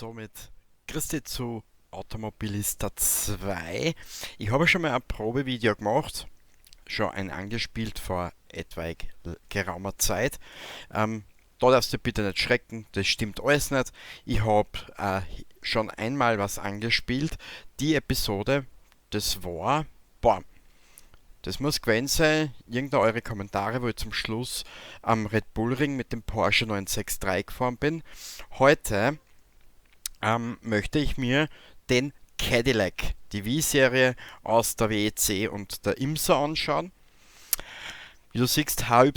somit Christi zu Automobilista 2. Ich habe schon mal ein Probevideo gemacht, schon ein angespielt vor etwaig geraumer Zeit. Da darfst du bitte nicht schrecken, das stimmt alles nicht. Ich habe schon einmal was angespielt. Die Episode, das war, boah, das muss gewesen sein, irgendeine eure Kommentare, wo ich zum Schluss am Red Bull Ring mit dem Porsche 963 gefahren bin. Heute möchte ich mir den Cadillac, die V-Serie aus der WEC und der IMSA anschauen. Wie du siehst, HY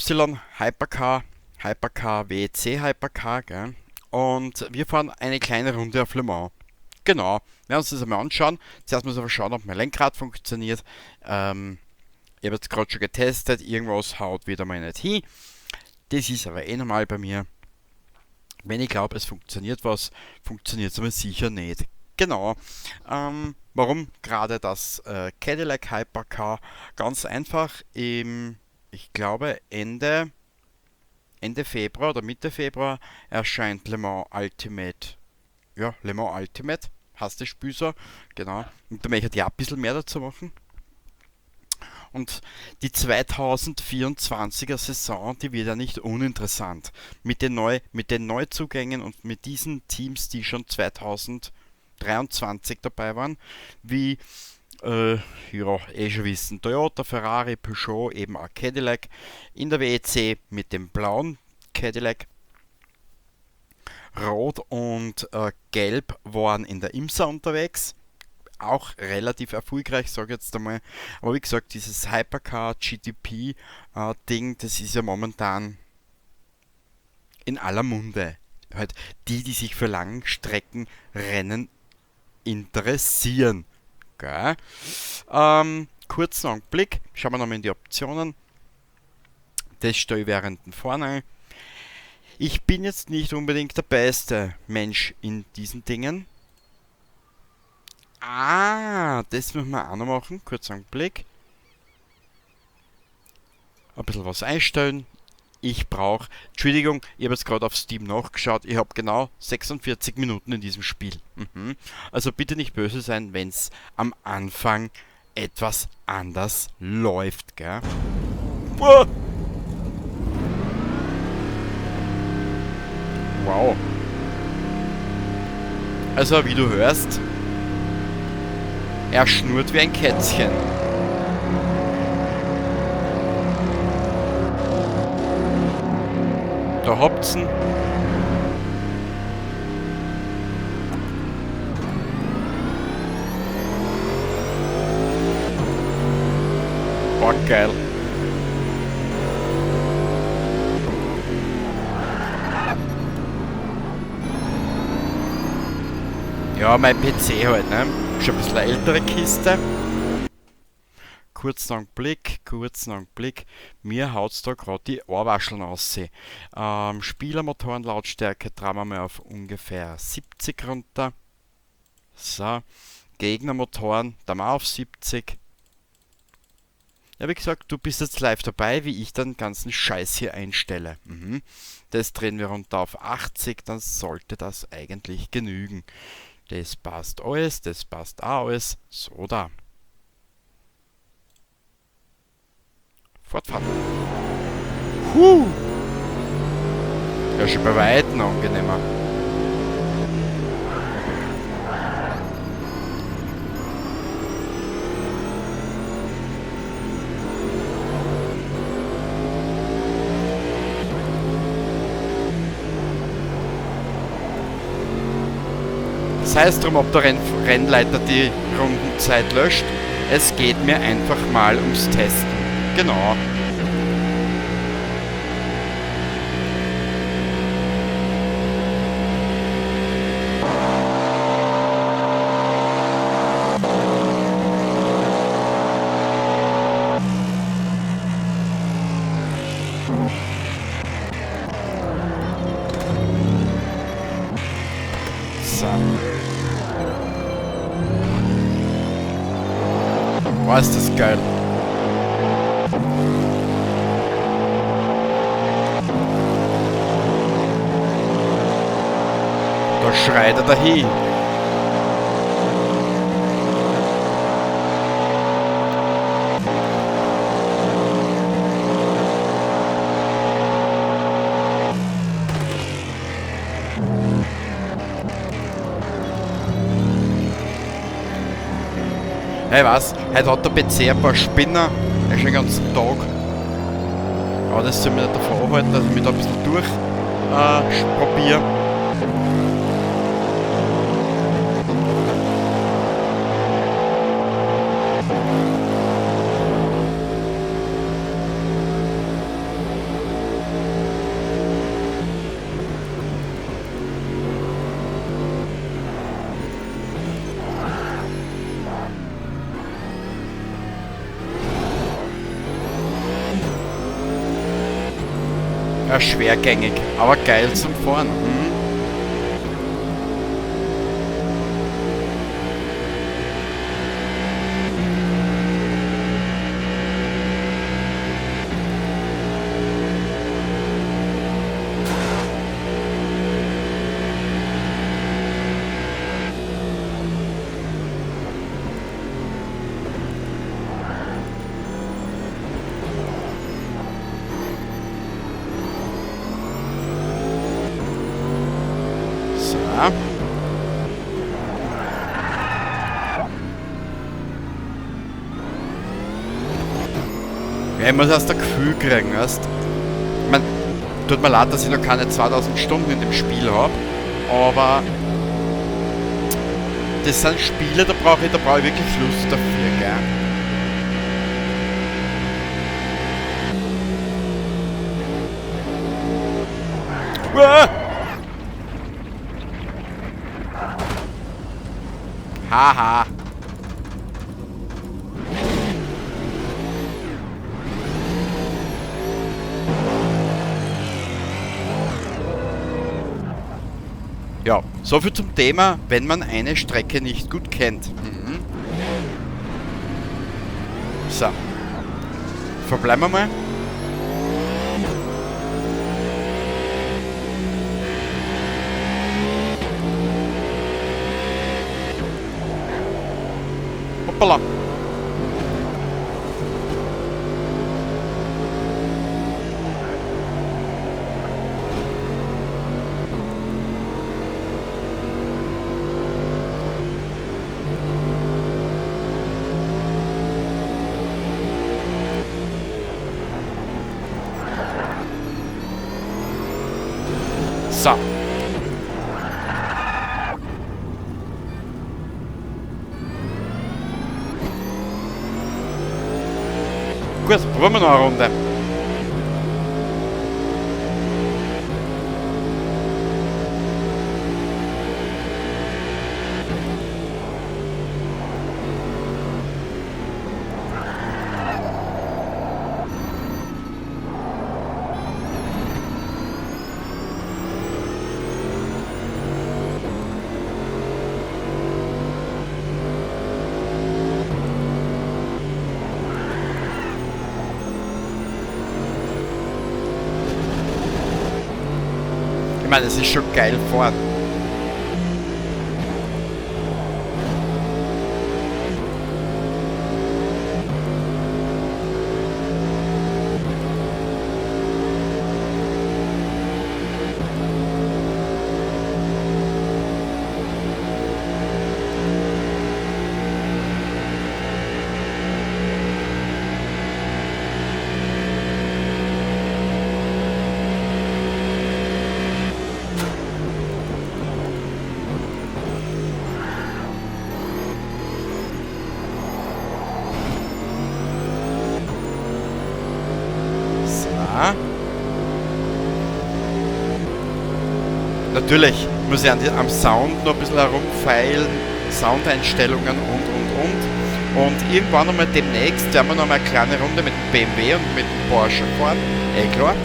Hypercar, Hypercar, WEC Hypercar, gell? Und wir fahren eine kleine Runde auf Le Mans. Genau, wir werden uns das einmal anschauen. Zuerst muss ich aber schauen, ob mein Lenkrad funktioniert. Ich habe jetzt gerade schon getestet, irgendwas haut wieder mal nicht hin. Das ist aber eh normal bei mir. Wenn ich glaube, es funktioniert was, funktioniert es aber sicher nicht. Genau. Warum gerade das Cadillac Hypercar? Ganz einfach, ich glaube Ende Februar oder Mitte Februar erscheint Le Mans Ultimate. Ja, Le Mans Ultimate heißt das Spiel so. Genau. Und da möchte ich ja ein bisschen mehr dazu machen. Und die 2024er Saison, die wird ja nicht uninteressant. Mit den Neuzugängen und mit diesen Teams, die schon 2023 dabei waren, wie ja, schon wissen, Toyota, Ferrari, Peugeot, eben auch Cadillac. In der WEC mit dem blauen Cadillac. Rot und Gelb waren in der IMSA unterwegs. Auch relativ erfolgreich, sage ich jetzt einmal. Aber wie gesagt, dieses Hypercar GTP Ding, das ist ja momentan in aller Munde. Halt die sich für Langstreckenrennen interessieren. Gell? Kurzen Augenblick, schauen wir nochmal in die Optionen. Das stelle ich während vorne. Ich bin jetzt nicht unbedingt der beste Mensch in diesen Dingen. Das müssen wir auch noch machen. Kurzer Augenblick. Ein bisschen was einstellen. Ich brauche, Entschuldigung, ich habe jetzt gerade auf Steam nachgeschaut. Ich habe genau 46 Minuten in diesem Spiel. Also bitte nicht böse sein, wenn es am Anfang etwas anders läuft, gell? Wow. Also wie du hörst, er schnurrt wie ein Kätzchen. Da habt's ihn. Boah, geil. Ja, mein PC halt, ne? Schon ein bisschen eine ältere Kiste. Kurzen Augenblick. Mir haut's da gerade die Ohrwascheln aus. Spielermotorenlautstärke drehen wir mal auf ungefähr 70 runter. So. Gegnermotoren, da mal auf 70. Ja, wie gesagt, du bist jetzt live dabei, wie ich den ganzen Scheiß hier einstelle. Das drehen wir runter auf 80, dann sollte das eigentlich genügen. Das passt alles, das passt auch alles. So da. Fortfahren. Ja, schon bei Weitem angenehmer. Sei es drum, ob der Rennleiter die Rundenzeit löscht. Es geht mir einfach mal ums Testen. Genau. So. Boah, ist das geil. Da schreit er dahin. Hey was, heute hat der PC ein paar Spinner, er ist den ganzen Tag. Aber das soll mich nicht davon abhalten, dass ich mich da ein bisschen durch probiere. Ja, schwergängig, aber geil zum Fahren. So. Ja, ich muss erst ein Gefühl kriegen, weißt. Ich mein, tut mir leid, dass ich noch keine 2000 Stunden in dem Spiel habe, aber das sind Spiele, da brauche ich wirklich Lust dafür, gell. Uah! Haha. Ja, soviel zum Thema, wenn man eine Strecke nicht gut kennt. So. Verbleiben wir mal. Hoppala. So. Gut, probieren wir noch eine Runde. Ich meine, es ist schon geil fahren. Natürlich muss ich am Sound noch ein bisschen herumfeilen, Soundeinstellungen und. Und irgendwann einmal demnächst werden wir noch mal eine kleine Runde mit dem BMW und mit dem Porsche fahren. Klar.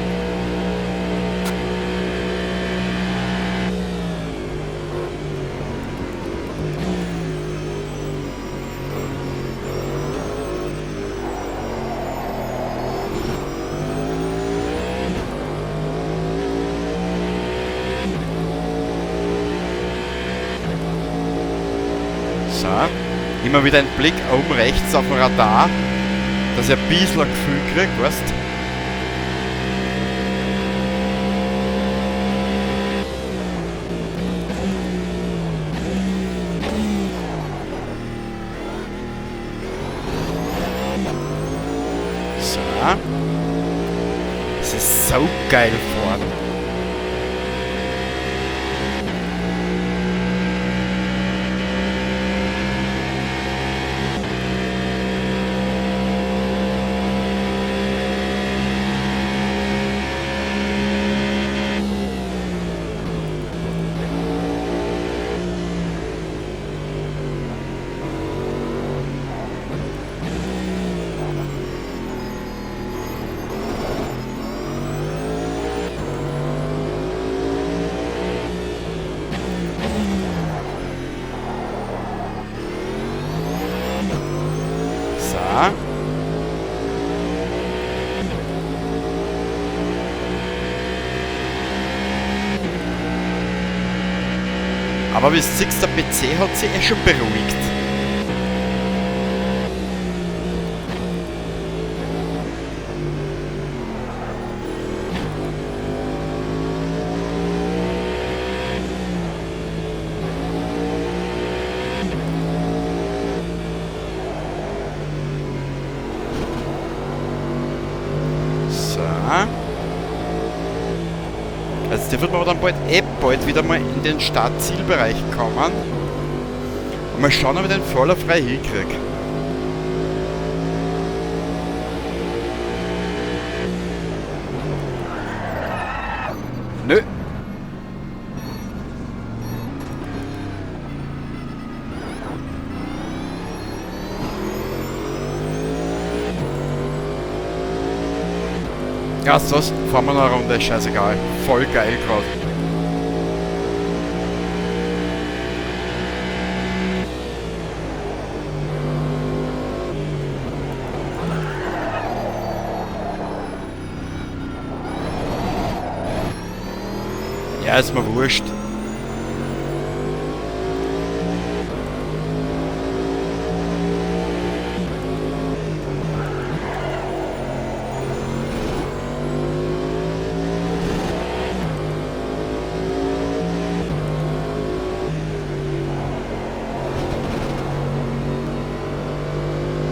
So. Immer wieder ein Blick oben rechts auf dem Radar, dass ich ein bisschen ein Gefühl kriege, weißt du? So. Es ist so geil fahren. So. Aber wie du siehst, der PC hat sich schon beruhigt. So. Also der wird man dann bald wieder mal in den Start-Zielbereich kommen. Und mal schauen, ob ich den voller frei hinkriege. Nö. Ja, so, fahren wir noch eine Runde, scheißegal. Voll geil gerade. Ja, ist mir wurscht.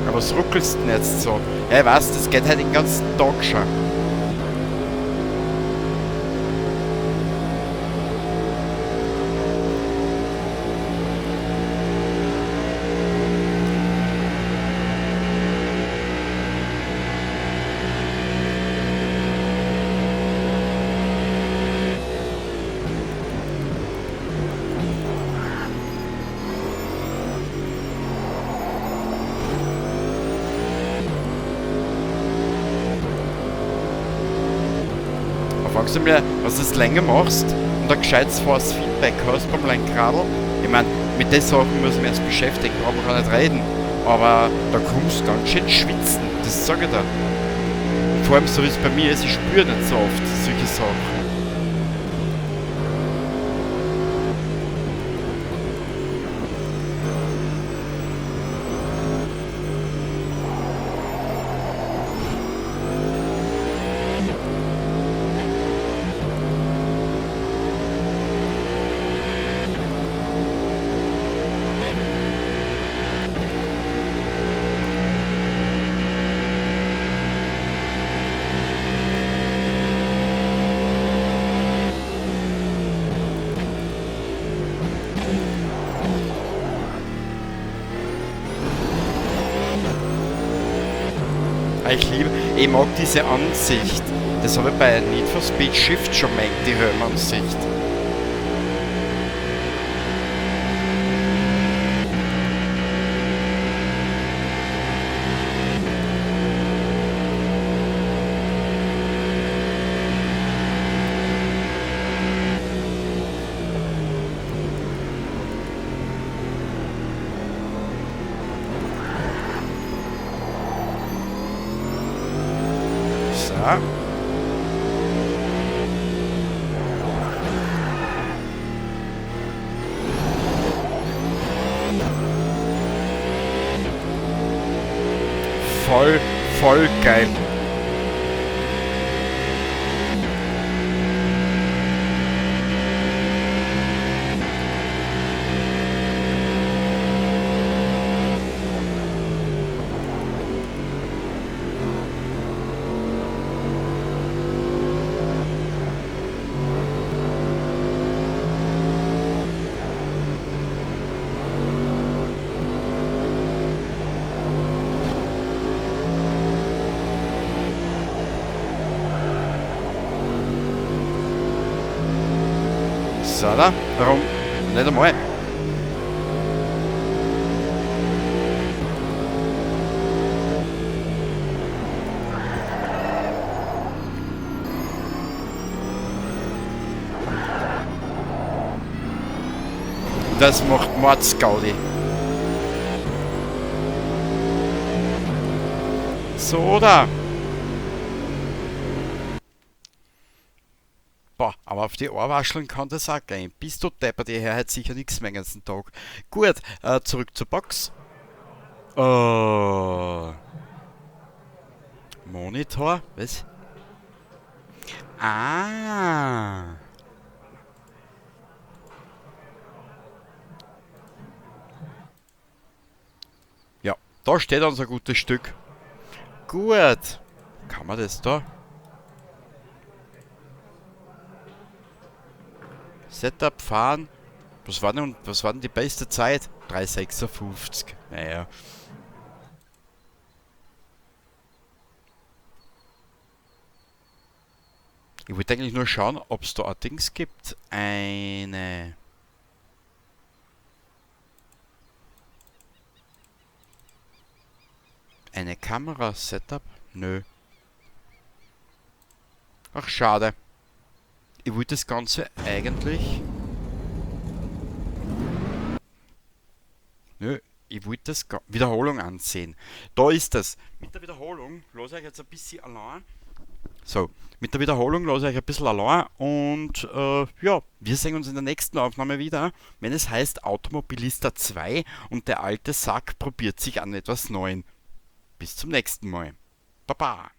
Aber was ruckelst du denn jetzt so? Ja, ich weiß, das geht halt den ganzen Tag schon. Fragst du mir, was du das länger machst und ein gescheites fahres Feedback hast beim Lenkradl? Ich meine, mit den Sachen muss man erst beschäftigen, brauchen wir gar nicht reden. Aber da kommst du ganz schön schwitzen, das sage ich dir. Vor allem so wie es bei mir ist, ich spüre nicht so oft solche Sachen. Ich mag diese Ansicht. Das habe ich bei Need for Speed Shift schon gemerkt, die Helmansicht. So. voll, voll geil. So, da. Warum? Nicht einmal. Das macht Mordsgaudi. So, da. Boah, aber auf die Ohrwascheln kann das auch gehen. Bist du deppert, die Herr hat sicher nichts mehr den ganzen Tag. Gut, zurück zur Box. Monitor? Was? Ah. Ja, da steht unser gutes Stück. Gut. Kann man das da? Setup fahren. Was war denn die beste Zeit? 3,56. Naja. Ich wollte eigentlich nur schauen, ob es da ein Dings gibt. Eine Kamera-Setup? Nö. Ach, schade. Ich wollte das Ganze eigentlich. Nö, ich wollte das Wiederholung ansehen. Da ist das. Mit der Wiederholung lasse ich euch jetzt ein bisschen allein. So, mit der Wiederholung lasse ich euch ein bisschen allein und ja, wir sehen uns in der nächsten Aufnahme wieder, wenn es heißt Automobilista 2 und der alte Sack probiert sich an etwas Neuem. Bis zum nächsten Mal. Baba!